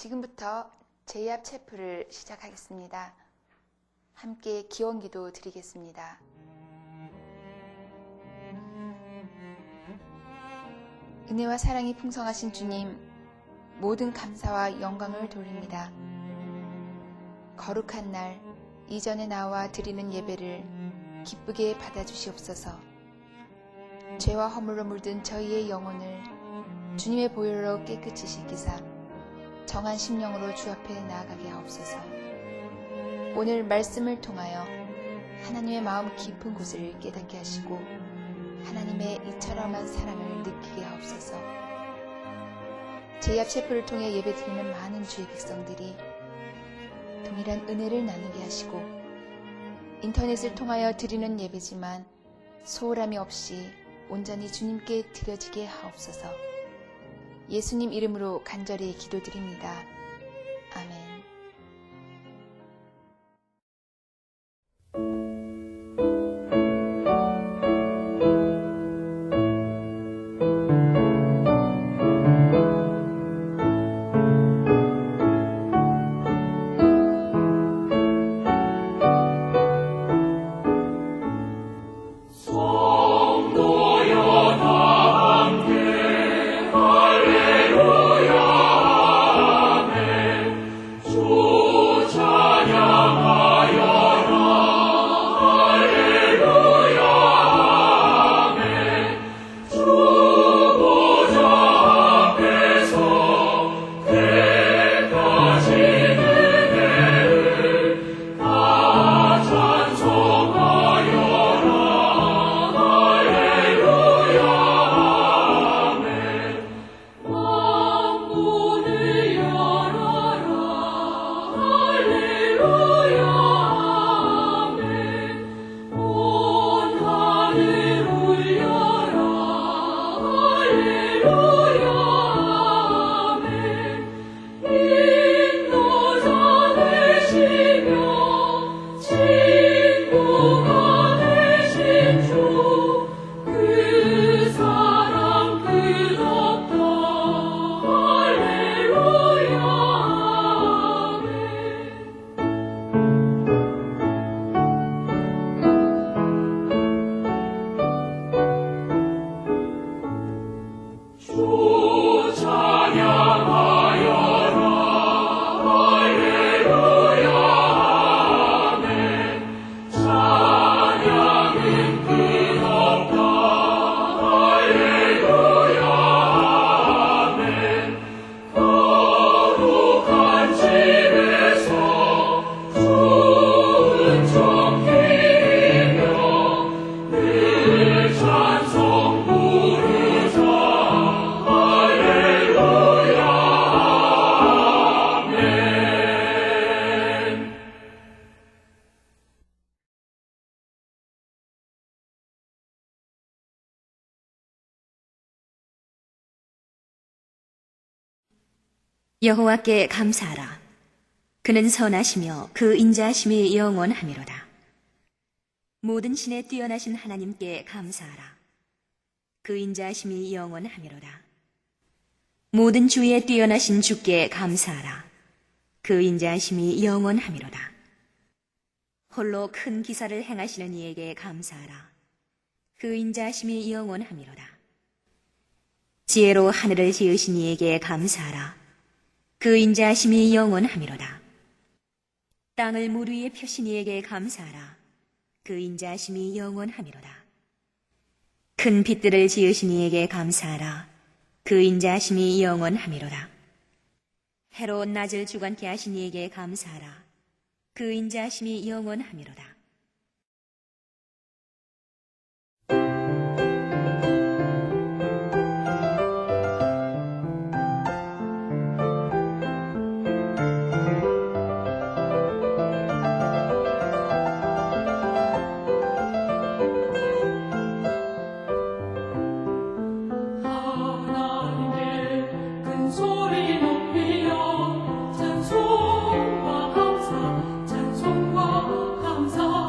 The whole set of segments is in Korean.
지금부터 제이압 체프를 시작하겠습니다. 함께 기원기도 드리겠습니다. 은혜와 사랑이 풍성하신 주님, 모든 감사와 영광을 돌립니다. 거룩한 날, 이전에 나와 드리는 예배를 기쁘게 받아주시옵소서. 죄와 허물로 물든 저희의 영혼을 주님의 보혈로 깨끗이 씻기사 정한 심령으로 주 앞에 나아가게 하옵소서. 오늘 말씀을 통하여 하나님의 마음 깊은 곳을 깨닫게 하시고 하나님의 이처럼한 사랑을 느끼게 하옵소서. 제이압 체프를 통해 예배드리는 많은 주의 백성들이 동일한 은혜를 나누게 하시고 인터넷을 통하여 드리는 예배지만 소홀함이 없이 온전히 주님께 드려지게 하옵소서. 예수님 이름으로 간절히 기도드립니다. 아멘. 여호와께 감사하라. 그는 선하시며 그 인자하심이 영원하미로다. 모든 신에 뛰어나신 하나님께 감사하라. 그 인자하심이 영원하미로다. 모든 주에 뛰어나신 주께 감사하라. 그 인자하심이 영원하미로다. 홀로 큰 기사를 행하시는 이에게 감사하라. 그 인자하심이 영원하미로다. 지혜로 하늘을 지으신 이에게 감사하라. 그 인자하심이 영원하미로다. 땅을 물 위에 펴신 이에게 감사하라. 그 인자하심이 영원하미로다. 큰 빛들을 지으신 이에게 감사하라. 그 인자하심이 영원하미로다. 해로 낮을 주관케 하신 이에게 감사하라. 그 인자하심이 영원하미로다. 소리 높이며 찬송과 감사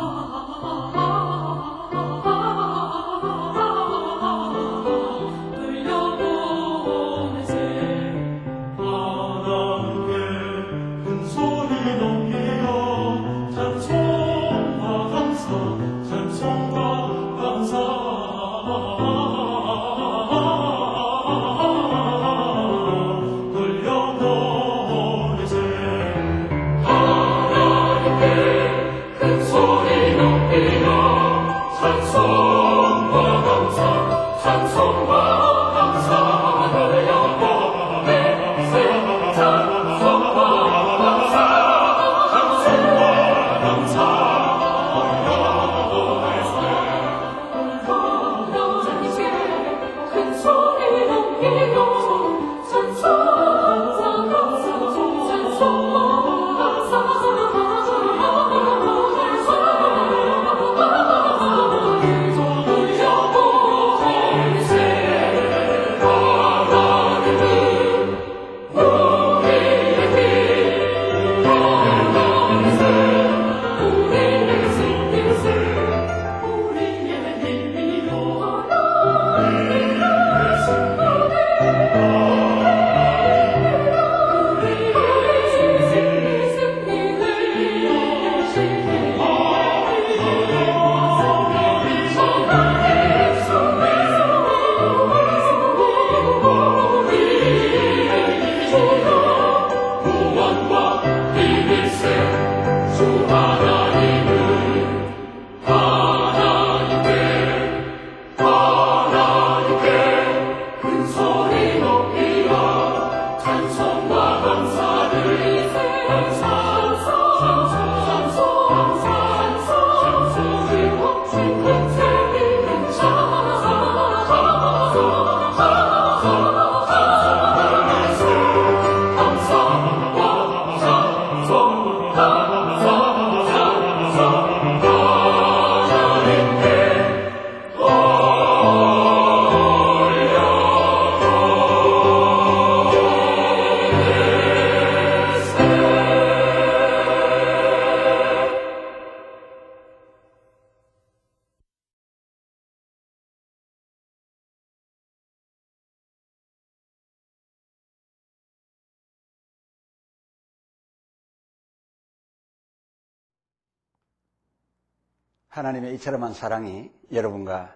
하나님의 이처럼한 사랑이 여러분과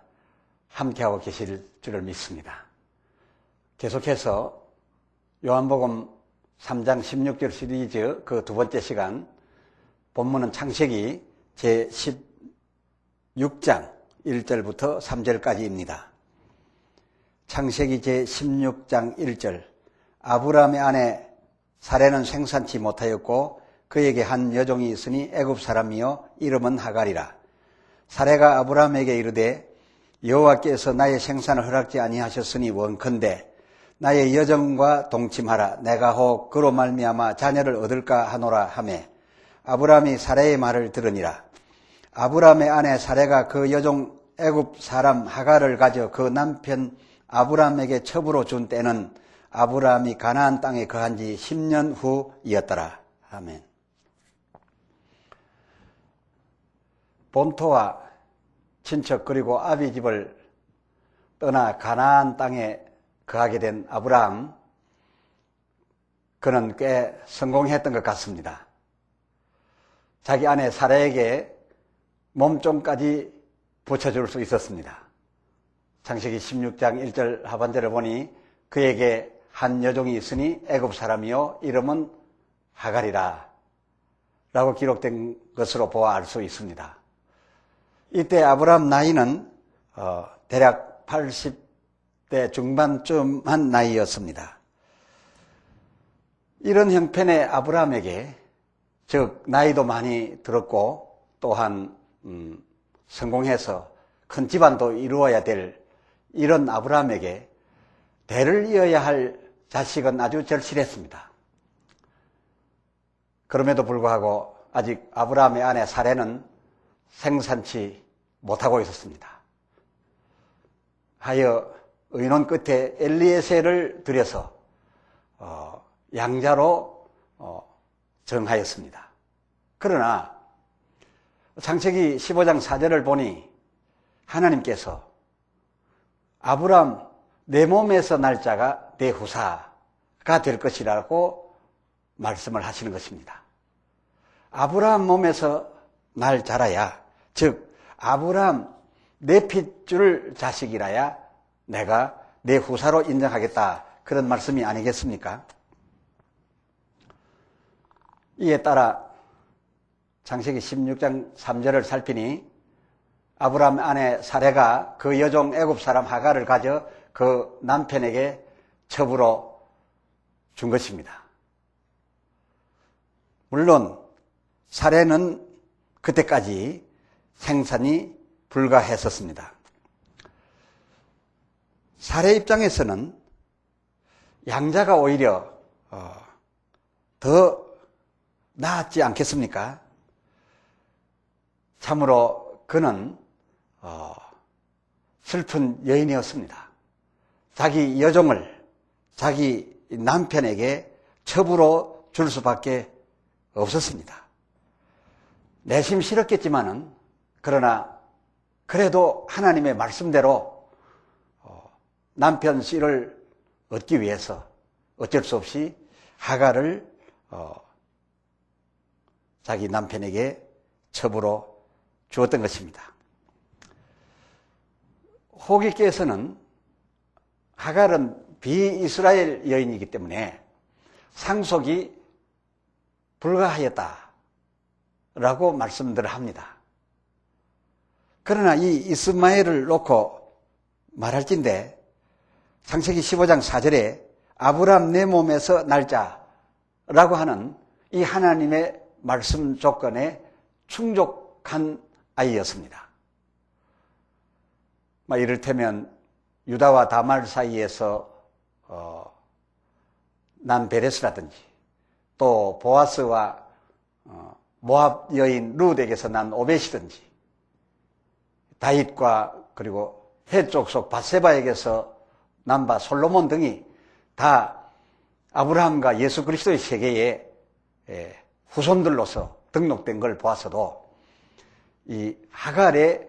함께하고 계실 줄을 믿습니다. 계속해서 요한복음 3장 16절 시리즈 그 두 번째 시간, 본문은 창세기 제16장 1절부터 3절까지입니다. 창세기 제16장 1절, 아브라함의 아내 사레는 생산치 못하였고 그에게 한 여종이 있으니 애굽 사람이요 이름은 하갈이라. 사레가 아브라함에게 이르되 여호와께서 나의 생산을 허락지 아니하셨으니 원컨대 나의 여종과 동침하라. 내가 혹 그로 말미암아 자녀를 얻을까 하노라 하매 아브라함이 사레의 말을 들으니라. 아브라함의 아내 사레가 그 여종 애굽 사람 하갈을 가져 그 남편 아브라함에게 첩으로 준 때는 아브라함이 가나안 땅에 거한 지 10년 후이었더라. 아멘. 본토와 친척 그리고 아비 집을 떠나 가나안 땅에 거하게 된 아브라함, 그는 꽤 성공했던 것 같습니다. 자기 아내 사라에게 몸종까지 붙여줄 수 있었습니다. 창세기 16장 1절 하반절을 보니 그에게 한 여종이 있으니 애굽 사람이요 이름은 하갈이라 라고 기록된 것으로 보아 알 수 있습니다. 이때 아브라함 나이는 대략 80대 중반쯤 한 나이였습니다. 이런 형편의 아브라함에게, 즉 나이도 많이 들었고 또한 성공해서 큰 집안도 이루어야 될 이런 아브라함에게 대를 이어야 할 자식은 아주 절실했습니다. 그럼에도 불구하고 아직 아브라함의 아내 사레는 생산치 못하고 있었습니다. 하여 의논 끝에 엘리에셀을 들여서 양자로 정하였습니다. 그러나 창세기 15장 4절을 보니 하나님께서 아브라함 내 몸에서 날 자가 내 후사가 될 것이라고 말씀을 하시는 것입니다. 아브라함 몸에서 날 자라야, 즉 아브라함 내 핏줄 자식이라야 내가 내 후사로 인정하겠다, 그런 말씀이 아니겠습니까? 이에 따라 창세기 16장 3절을 살피니 아브라함 아내 사레가 그 여종 애굽 사람 하갈을 가져 그 남편에게 첩으로 준 것입니다. 물론 사레는 그때까지 생산이 불가했었습니다. 사레 입장에서는 양자가 오히려 더 나았지 않겠습니까? 참으로 그는 슬픈 여인이었습니다. 자기 여종을 자기 남편에게 첩으로 줄 수밖에 없었습니다. 내심 싫었겠지만은, 그러나 그래도 하나님의 말씀대로 남편 씨를 얻기 위해서 어쩔 수 없이 하갈을 자기 남편에게 첩으로 주었던 것입니다. 호기께서는 하갈은 비이스라엘 여인이기 때문에 상속이 불가하였다라고 말씀들을 합니다. 그러나 이 이스마엘을 놓고 말할진대 창세기 15장 4절에 아브라함 내 몸에서 날자라고 하는 이 하나님의 말씀 조건에 충족한 아이였습니다. 이를테면 유다와 다말 사이에서 난 베레스라든지, 또 보아스와 모압 여인 룻에게서 난 오벳이든지, 다윗과 그리고 해쪽 속 밧세바에게서 난 바 솔로몬 등이 다 아브라함과 예수 그리스도의 세계에 후손들로서 등록된 걸 보아서도 이 하갈의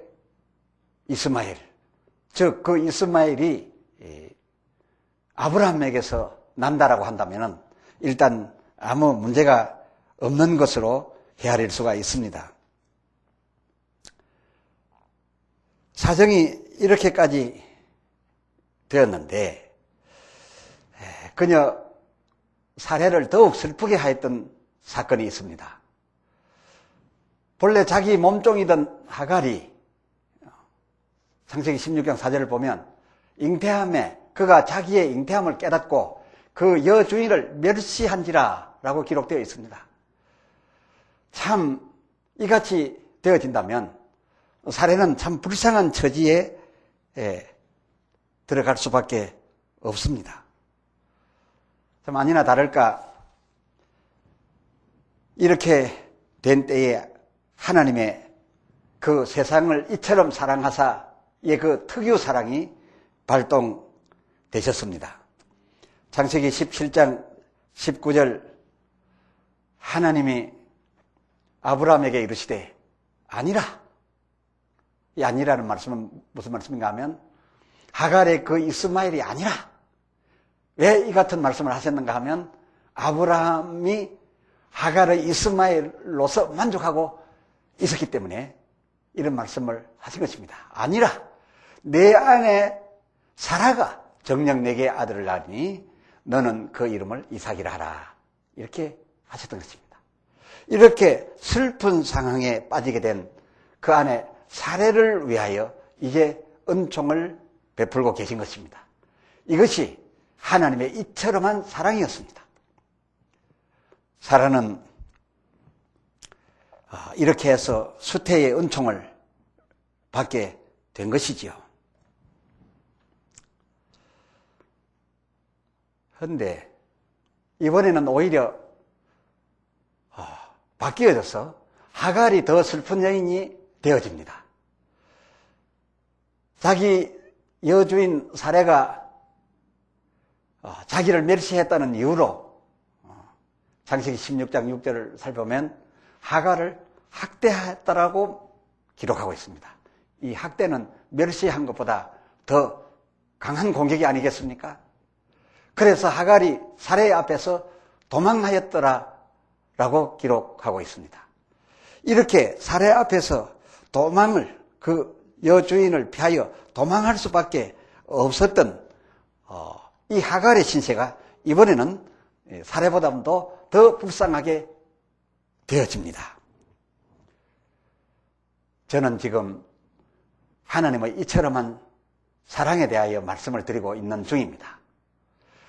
이스마엘, 즉 그 이스마엘이 아브라함에게서 난다라고 한다면 일단 아무 문제가 없는 것으로 헤아릴 수가 있습니다. 사정이 이렇게까지 되었는데 그녀 살해를 더욱 슬프게 하였던 사건이 있습니다. 본래 자기 몸종이던 하갈이 창세기 16장 4절을 보면 잉태함에 그가 자기의 잉태함을 깨닫고 그 여주인을 멸시한지라 라고 기록되어 있습니다. 참 이같이 되어진다면 살해는 참 불쌍한 처지에 들어갈 수밖에 없습니다. 참 아니나 다를까 이렇게 된 때에 하나님의 그 세상을 이처럼 사랑하사의 그 특유 사랑이 발동되셨습니다. 창세기 17장 19절 하나님이 아브라함에게 이르시되 아니라, 이 아니라는 말씀은 무슨 말씀인가 하면 하갈의 그 이스마엘이 아니라, 왜 이 같은 말씀을 하셨는가 하면 아브라함이 하갈의 이스마엘로서 만족하고 있었기 때문에 이런 말씀을 하신 것입니다. 아니라 내 아내 사라가 정녕 내게 아들을 낳으니 너는 그 이름을 이삭이라 하라, 이렇게 하셨던 것입니다. 이렇게 슬픈 상황에 빠지게 된 그 아내 사례를 위하여 이제 은총을 베풀고 계신 것입니다. 이것이 하나님의 이처럼한 사랑이었습니다. 사라는 이렇게 해서 수태의 은총을 받게 된 것이지요. 그런데 이번에는 오히려 바뀌어져서 하갈이 더 슬픈 여인이 되어집니다. 자기 여주인 사례가 자기를 멸시했다는 이유로 창세기 16장 6절을 살펴보면 하갈을 학대했다라고 기록하고 있습니다. 이 학대는 멸시한 것보다 더 강한 공격이 아니겠습니까? 그래서 하갈이 사례 앞에서 도망하였더라라고 기록하고 있습니다. 이렇게 사례 앞에서 도망을, 그 여주인을 피하여 도망할 수밖에 없었던 이 하갈의 신세가 이번에는 사례보다도 더 불쌍하게 되어집니다. 저는 지금 하나님의 이처럼한 사랑에 대하여 말씀을 드리고 있는 중입니다.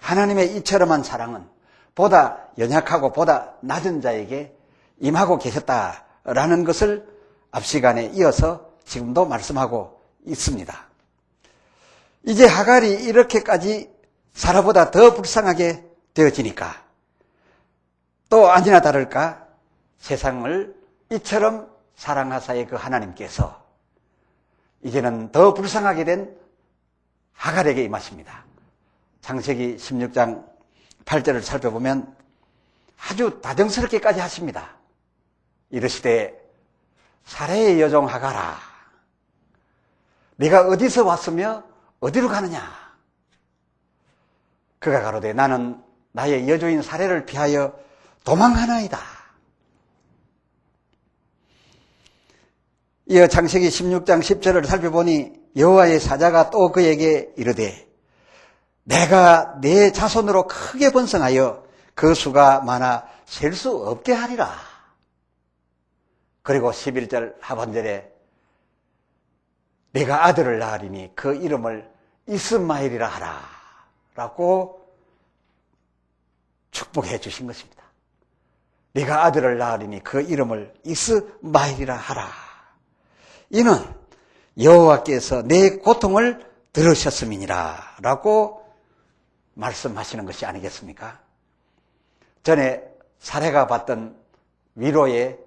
하나님의 이처럼한 사랑은 보다 연약하고 보다 낮은 자에게 임하고 계셨다라는 것을 앞 시간에 이어서 지금도 말씀하고 있습니다. 이제 하갈이 이렇게까지 사라보다 더 불쌍하게 되어지니까 또 아니나 다를까 세상을 이처럼 사랑하사의 그 하나님께서 이제는 더 불쌍하게 된 하갈에게 임하십니다. 창세기 16장 8절을 살펴보면 아주 다정스럽게까지 하십니다. 이르시되 사례의 여종 하갈아, 네가 어디서 왔으며 어디로 가느냐? 그가 가로되 나는 나의 여주인 사례를 피하여 도망하나이다. 이어 창세기 16장 10절을 살펴보니 여호와의 사자가 또 그에게 이르되 내가 내 자손으로 크게 번성하여 그 수가 많아 셀 수 없게 하리라. 그리고 11절 하반절에 내가 아들을 낳으리니 그 이름을 이스마엘이라 하라 라고 축복해 주신 것입니다. 네가 아들을 낳으리니 그 이름을 이스마엘이라 하라. 이는 여호와께서 내 고통을 들으셨음이니라 라고 말씀하시는 것이 아니겠습니까? 전에 사례가 받던 위로의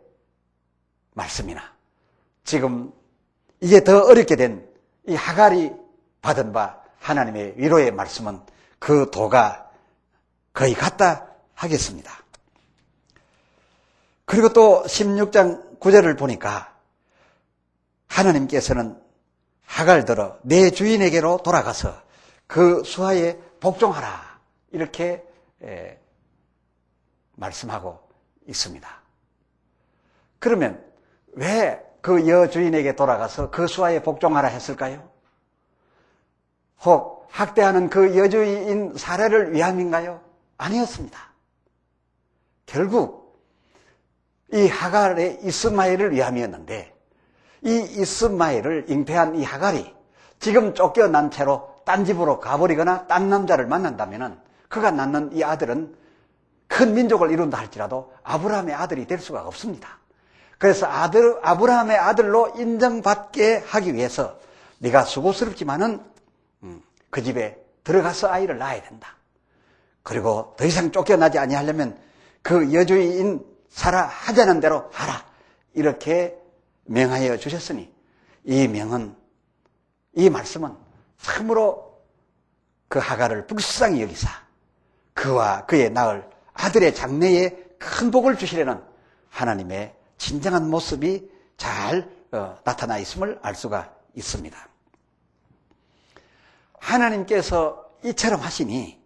말씀이나 지금 이제 더 어렵게 된 이 하갈이 받은 바 하나님의 위로의 말씀은 그 도가 거의 같다 하겠습니다. 그리고 또 16장 9절을 보니까 하나님께서는 하갈들어 내 주인에게로 돌아가서 그 수하에 복종하라 이렇게 말씀하고 있습니다. 그러면 왜 그 여주인에게 돌아가서 그 수하에 복종하라 했을까요? 혹 학대하는 그 여주인 사례를 위함인가요? 아니었습니다. 결국 이 하갈의 이스마엘을 위함이었는데, 이 이스마엘을 잉태한 이 하갈이 지금 쫓겨난 채로 딴 집으로 가버리거나 딴 남자를 만난다면 그가 낳는 이 아들은 큰 민족을 이룬다 할지라도 아브라함의 아들이 될 수가 없습니다. 그래서 아브라함의 아들로 인정받게 하기 위해서 네가 수고스럽지만은 그 집에 들어가서 아이를 낳아야 된다. 그리고 더 이상 쫓겨나지 아니하려면 그 여주인 사라 하자는 대로 하라. 이렇게 명하여 주셨으니 이 명은, 이 말씀은 참으로 그 하갈을 불쌍히 여기사 그와 그의 낳을 아들의 장래에 큰 복을 주시려는 하나님의 진정한 모습이 잘 나타나 있음을 알 수가 있습니다. 하나님께서 이처럼 하시니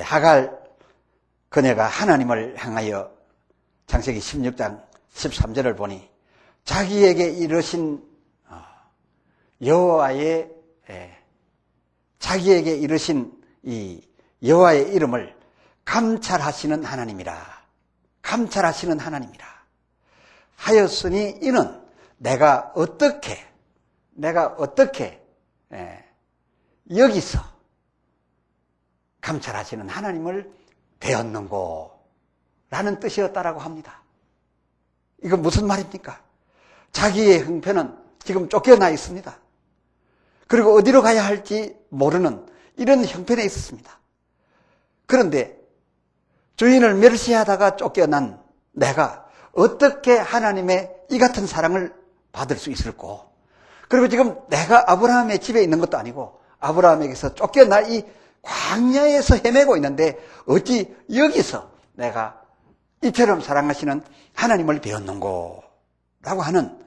하갈 그녀가 하나님을 향하여 창세기 16장 13절을 보니 자기에게 이르신 여호와의 자기에게 이르신 이 여호와의 이름을 감찰하시는 하나님이라, 감찰하시는 하나님이라 하였으니 이는 내가 어떻게 여기서 감찰하시는 하나님을 배웠는고 라는 뜻이었다라고 합니다. 이건 무슨 말입니까? 자기의 형편은 지금 쫓겨나 있습니다. 그리고 어디로 가야 할지 모르는 이런 형편에 있었습니다. 그런데 주인을 멸시하다가 쫓겨난 내가 어떻게 하나님의 이 같은 사랑을 받을 수 있을꼬? 그리고 지금 내가 아브라함의 집에 있는 것도 아니고 아브라함에게서 쫓겨나 이 광야에서 헤매고 있는데 어찌 여기서 내가 이처럼 사랑하시는 하나님을 배웠는고? 라고 하는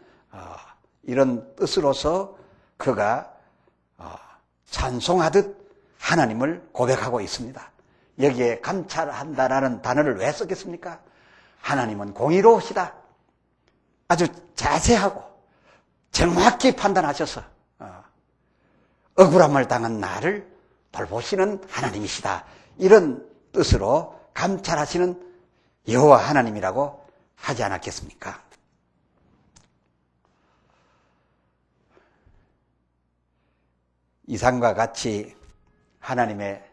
이런 뜻으로서 그가 찬송하듯 하나님을 고백하고 있습니다. 여기에 감찰한다라는 단어를 왜 썼겠습니까? 하나님은 공의로우시다. 아주 자세하고 정확히 판단하셔서 억울함을 당한 나를 돌보시는 하나님이시다. 이런 뜻으로 감찰하시는 여호와 하나님이라고 하지 않았겠습니까? 이상과 같이 하나님의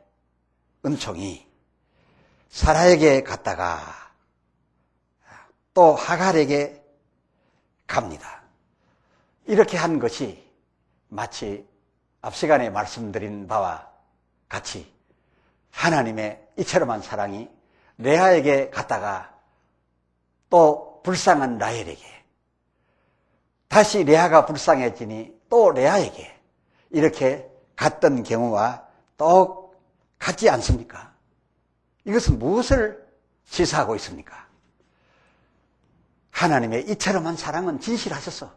은총이 사라에게 갔다가 또 하갈에게 갑니다. 이렇게 한 것이 마치 앞 시간에 말씀드린 바와 같이 하나님의 이처럼한 사랑이 레아에게 갔다가 또 불쌍한 라헬에게, 다시 레아가 불쌍해지니 또 레아에게 이렇게 갔던 경우와 똑같지 않습니까? 이것은 무엇을 시사하고 있습니까? 하나님의 이처럼한 사랑은 진실하셔서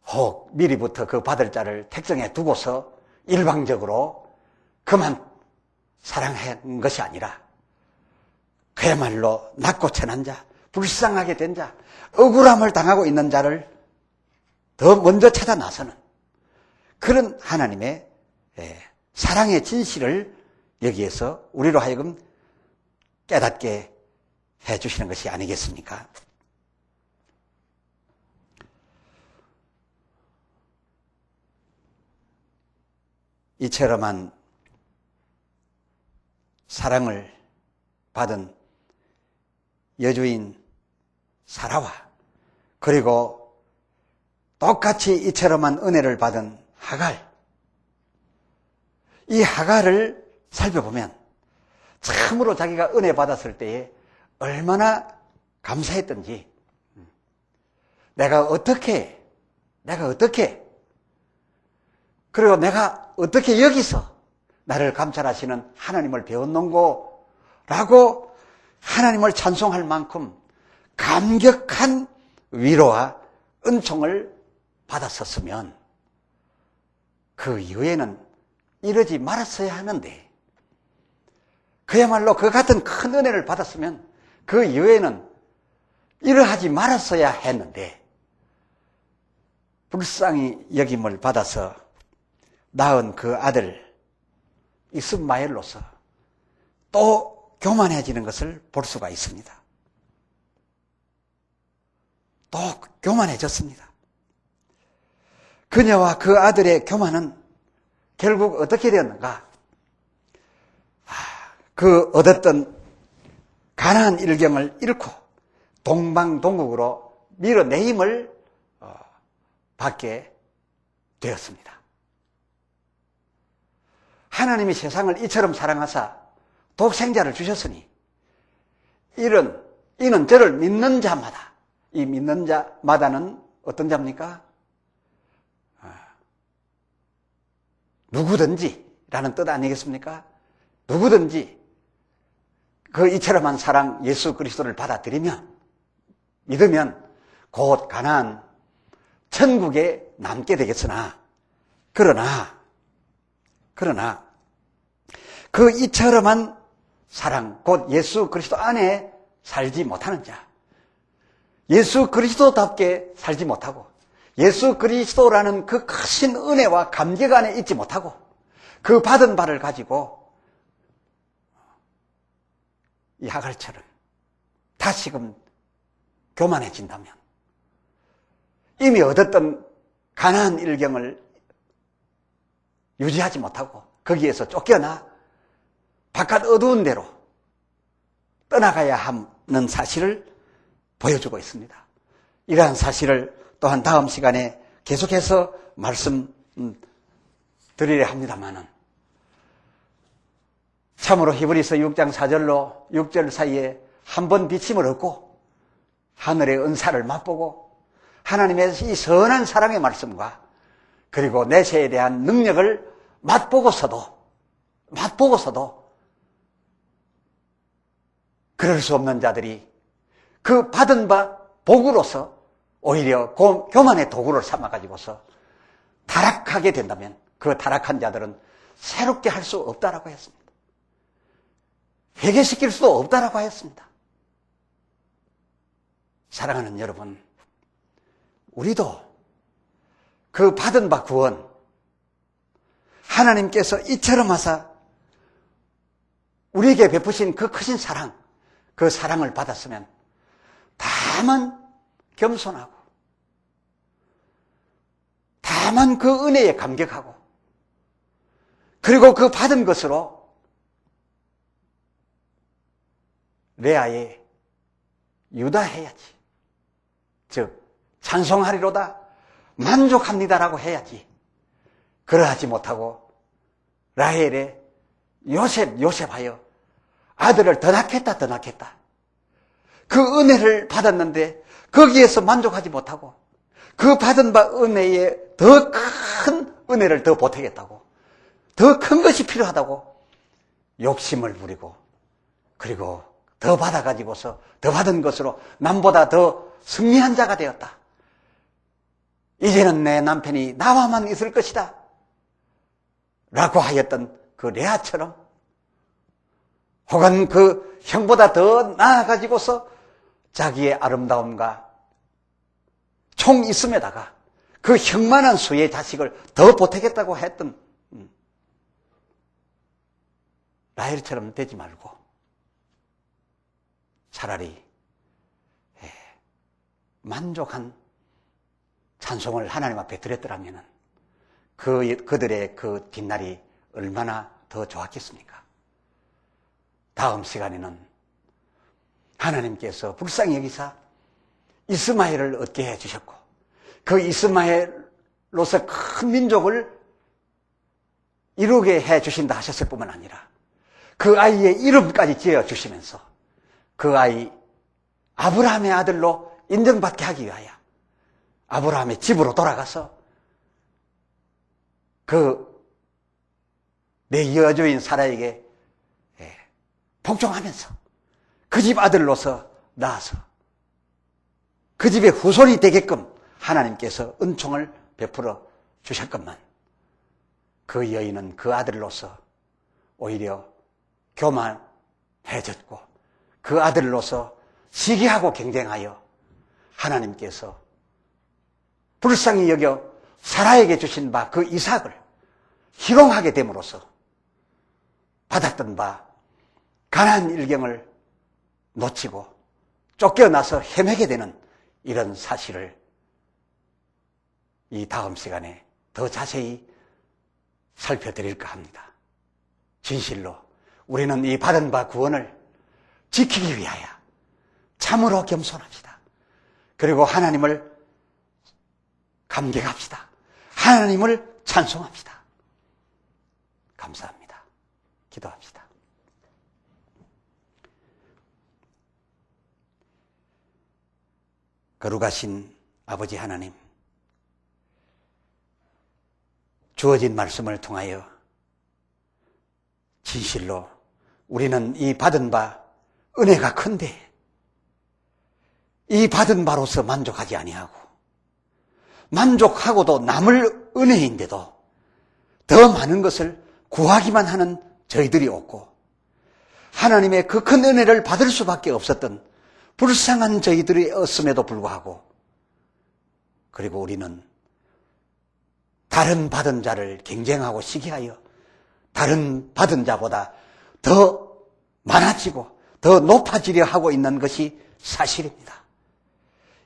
혹 미리부터 그 받을 자를 택정해 두고서 일방적으로 그만 사랑한 것이 아니라 그야말로 낮고 천한 자, 불쌍하게 된 자, 억울함을 당하고 있는 자를 더 먼저 찾아 나서는 그런 하나님의 사랑의 진실을 여기에서 우리로 하여금 깨닫게 해주시는 것이 아니겠습니까? 이처럼한 사랑을 받은 여주인 사라와 그리고 똑같이 이처럼한 은혜를 받은 하갈, 이 하갈을 살펴보면 참으로 자기가 은혜 받았을 때에 얼마나 감사했던지, 내가 어떻게 그리고 내가 어떻게 여기서 나를 감찰하시는 하나님을 배웠는고 라고 하나님을 찬송할 만큼 감격한 위로와 은총을 받았었으면 그 이후에는 이러지 말았어야 하는데, 그야말로 그 같은 큰 은혜를 받았으면 그 이후에는 이러하지 말았어야 했는데 불쌍히 여김을 받아서 낳은 그 아들 이스마엘로서 또 교만해지는 것을 볼 수가 있습니다. 또 교만해졌습니다. 그녀와 그 아들의 교만은 결국 어떻게 되었는가? 그 얻었던 가나안 일경을 잃고 동방동국으로 밀어내임을 받게 되었습니다. 하나님이 세상을 이처럼 사랑하사 독생자를 주셨으니 이는 저를 믿는 자마다, 이 믿는 자마다는 어떤 자입니까? 누구든지 라는 뜻 아니겠습니까? 누구든지 그 이처럼한 사랑 예수 그리스도를 받아들이면, 믿으면 곧 가나안 천국에 남게 되겠으나, 그러나 그 이처럼한 사랑, 곧 예수 그리스도 안에 살지 못하는 자, 예수 그리스도답게 살지 못하고 예수 그리스도라는 그 크신 은혜와 감격 안에 있지 못하고 그 받은 바를 가지고 이 하갈처럼 다시금 교만해진다면, 이미 얻었던 가나안 일경을 유지하지 못하고 거기에서 쫓겨나 바깥 어두운 데로 떠나가야 하는 사실을 보여주고 있습니다. 이러한 사실을 또한 다음 시간에 계속해서 말씀드리려 합니다만은, 참으로 히브리서 6장 4절로 6절 사이에 한 번 비침을 얻고 하늘의 은사를 맛보고 하나님의 이 선한 사랑의 말씀과 그리고 내세에 대한 능력을 맛보고서도 그럴 수 없는 자들이 그 받은 바 복으로서 오히려 교만의 도구를 삼아가지고서 타락하게 된다면 그 타락한 자들은 새롭게 할 수 없다라고 했습니다. 회개시킬 수도 없다라고 했습니다. 사랑하는 여러분, 우리도 그 받은 바 구원, 하나님께서 이처럼 하사 우리에게 베푸신 그 크신 사랑, 그 사랑을 받았으면 다만 겸손하고 다만 그 은혜에 감격하고 그리고 그 받은 것으로 레아에 유다해야지. 즉 찬송하리로다, 만족합니다라고 해야지. 그러하지 못하고 라헬에 요셉하여 아들을 더 낳겠다. 그 은혜를 받았는데 거기에서 만족하지 못하고 그 받은 바 은혜에 더 큰 은혜를 더 보태겠다고, 더 큰 것이 필요하다고 욕심을 부리고 그리고 더 받아가지고서 더 받은 것으로 남보다 더 승리한 자가 되었다. 이제는 내 남편이 나와만 있을 것이다 라고 하였던 그 레아처럼, 혹은 그 형보다 더 나아가지고서 자기의 아름다움과 총 있음에다가 그 형만한 수의 자식을 더 보태겠다고 했던 라헬처럼 되지 말고 차라리 만족한 찬송을 하나님 앞에 드렸더라면 그들의 그 뒷날이 얼마나 더 좋았겠습니까? 다음 시간에는 하나님께서 불쌍히 여기사 이스마엘을 얻게 해주셨고 그 이스마엘로서 큰 민족을 이루게 해주신다 하셨을 뿐만 아니라 그 아이의 이름까지 지어주시면서 그 아이 아브라함의 아들로 인정받게 하기 위하여 아브라함의 집으로 돌아가서 내 여주인 사라에게 복종하면서 그 집 아들로서 낳아서 그 집의 후손이 되게끔 하나님께서 은총을 베풀어 주셨건만 그 여인은 그 아들로서 오히려 교만해졌고 그 아들로서 시기하고 경쟁하여 하나님께서 불쌍히 여겨 사라에게 주신 바 그 이삭을 희롱하게 됨으로써 받았던 바 가나안 일경을 놓치고 쫓겨나서 헤매게 되는 이런 사실을 이 다음 시간에 더 자세히 살펴드릴까 합니다. 진실로 우리는 이 받은 바 구원을 지키기 위하여 참으로 겸손합시다. 그리고 하나님을 감격합시다. 하나님을 찬송합시다. 감사합니다. 기도합시다. 거룩하신 아버지 하나님, 주어진 말씀을 통하여 진실로 우리는 이 받은 바 은혜가 큰데 이 받은 바로서 만족하지 아니하고 만족하고도 남을 은혜인데도 더 많은 것을 구하기만 하는 저희들이 없고 하나님의 그 큰 은혜를 받을 수밖에 없었던 불쌍한 저희들이었음에도 불구하고 그리고 우리는 다른 받은 자를 경쟁하고 시기하여 다른 받은 자보다 더 많아지고 더 높아지려 하고 있는 것이 사실입니다.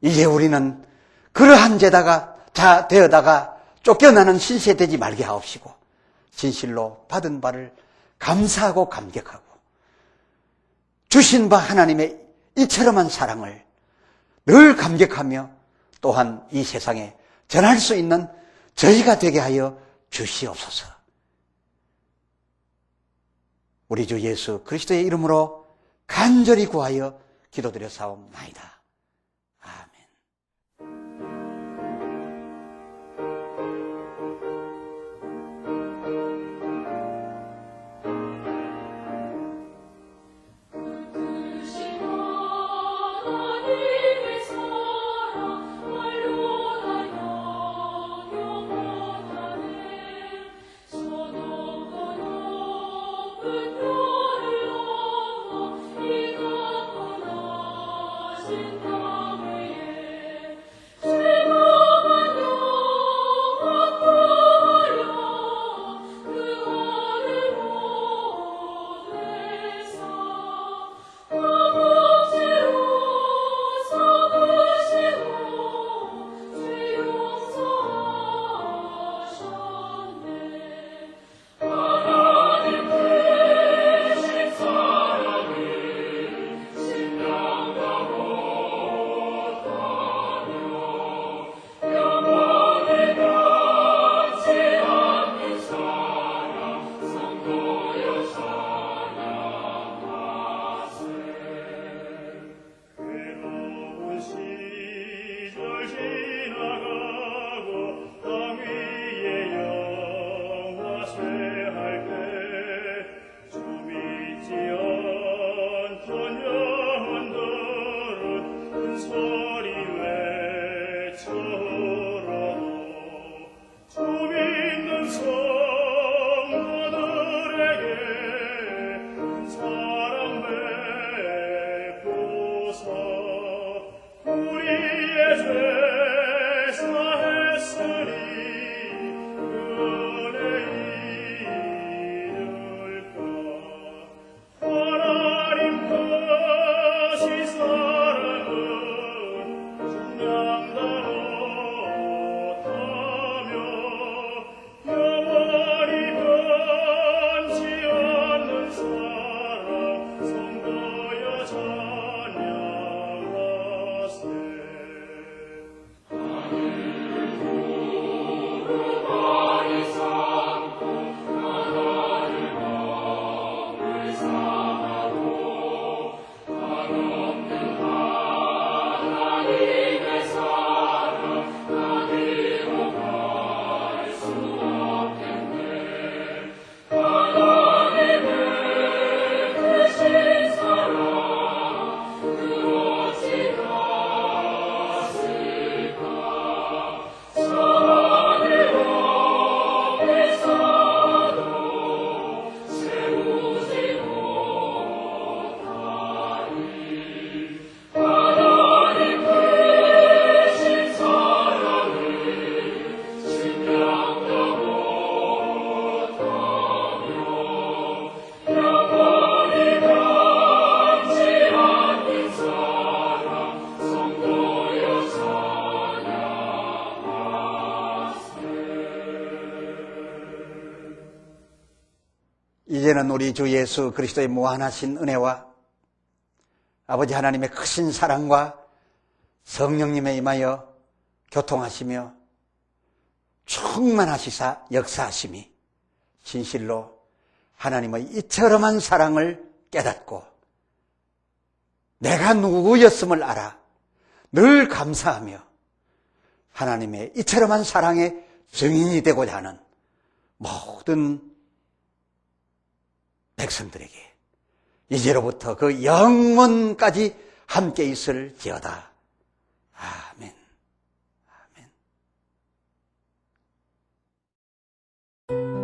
이제 우리는 그러한 자 되어다가 쫓겨나는 신세 되지 말게 하옵시고 진실로 받은 바를 감사하고 감격하고 주신 바 하나님의 이처럼한 사랑을 늘 감격하며 또한 이 세상에 전할 수 있는 저희가 되게 하여 주시옵소서. 우리 주 예수 그리스도의 이름으로 간절히 구하여 기도드려 사옵나이다. 이제는 우리 주 예수 그리스도의 무한하신 은혜와 아버지 하나님의 크신 사랑과 성령님의 임하여 교통하시며 충만하시사 역사하심이 진실로 하나님의 이처럼한 사랑을 깨닫고 내가 누구였음을 알아 늘 감사하며 하나님의 이처럼한 사랑의 증인이 되고자 하는 모든 백성들에게 이제로부터 그 영원까지 함께 있을지어다. 아멘. 아멘.